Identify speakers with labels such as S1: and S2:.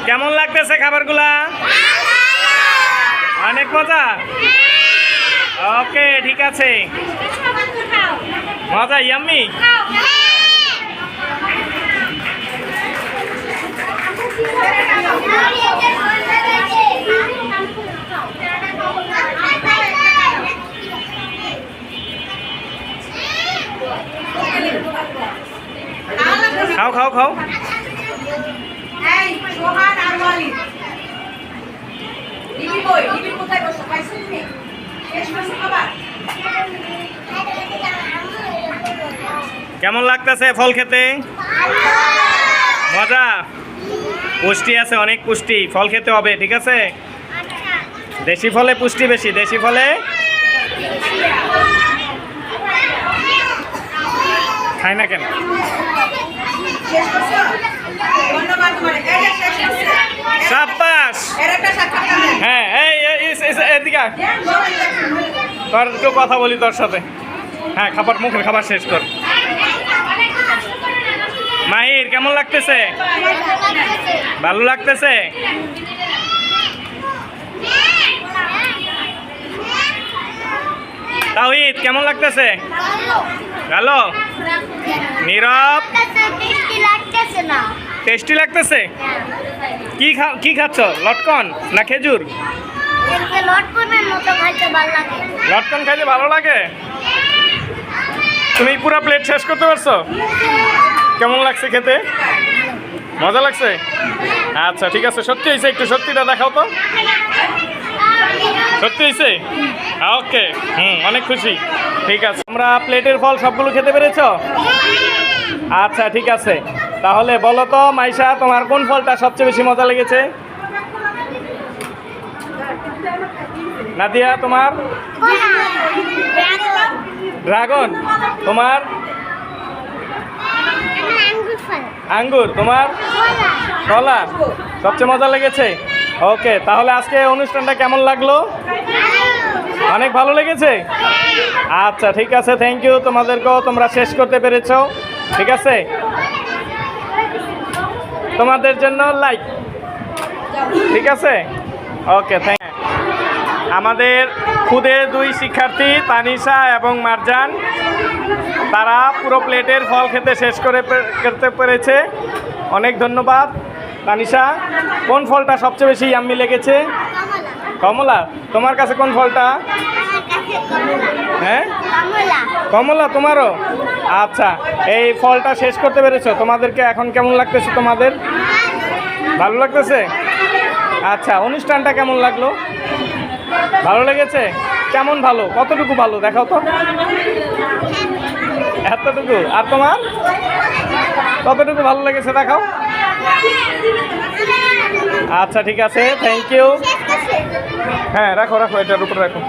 S1: কেমন লাগতেছে খাবারগুলা? অনেক মজা। ওকে, ঠিক আছে। মজা, ইয়াম্মি। খাও খাও খাও। কেমন লাগতেছে ফল খেতে? মজা, পুষ্টি আছে, অনেক পুষ্টি। ফল খেতে হবে, ঠিক আছে? দেশি ফলে পুষ্টি বেশি। দেশি ফলে খায় না কেন? সাব্বাস। হ্যাঁ, এদিকে তোর একটু কথা বলি তোর সাথে। হ্যাঁ, খাবার মুখের খাবার শেষ কর। মাহির, কেমন লাগতেছে? ভালো লাগতেছে? তাওহিদ, কেমন লাগতেছে? ভালো। নীরব, টেস্টি লাগতেছে? কি খাচ্ছ? লটকন না খেজুর? লটকন খাইতে ভালো লাগে। তুমি পুরো প্লেট শেষ করতে পারছো? কেমন লাগছে খেতে? মজা লাগছে? আচ্ছা, ঠিক আছে। সত্যি হয়েছে? একটু সত্যিটা দেখাও তো। সত্যি হয়েছে? ওকে, অনেক খুশি। ঠিক আছে, আমরা প্লেটের ফল সবগুলো খেতে পেরেছ? আচ্ছা, ঠিক আছে। তাহলে বলো তো মাইশা, তোমার কোন ফলটা সবচেয়ে বেশি মজা লেগেছে? নাদিয়া, তোমার? ড্রাগন। তোমার? আঙ্গুর। তোমার? কলা। সবচেয়ে মজা লেগেছে? ওকে, তাহলে আজকে অনুষ্ঠানটা কেমন লাগলো? অনেক ভালো লেগেছে? আচ্ছা, ঠিক আছে। থ্যাংক ইউ তোমাদেরকেও, তোমরা শেষ করতে পেরেছ। ঠিক আছে, তোমাদের জন্য লাইক। ঠিক আছে, ওকে, থ্যাংক ইউ। আমাদের খুদে 2 শিক্ষার্থী তানিশা এবং মারজান, তারা পুরো প্লেটের ফল খেতে শেষ করতে পেরেছে। অনেক ধন্যবাদ। তানিশা, কোন ফলটা সবচেয়ে বেশি ইয়াম্মি লেগেছে? কমলা। তোমার কাছে কোন ফলটা? হ্যাঁ, কমলা। তোমারও? আচ্ছা, এই ফলটা শেষ করতে পেরেছো। তোমাদেরকে এখন কেমন লাগতেছে? তোমাদের ভালো লাগতেছে? আচ্ছা, অনুষ্ঠানটা কেমন লাগলো? ভালো লেগেছে? কেমন ভালো? কতটুকু ভালো দেখাও তো। এতটুকু? আর তোমার কতটুকু ভালো লেগেছে দেখাও। আচ্ছা, ঠিক আছে, থ্যাংক ইউ। হ্যাঁ, রাখো রাখো, এটার উপর রাখো।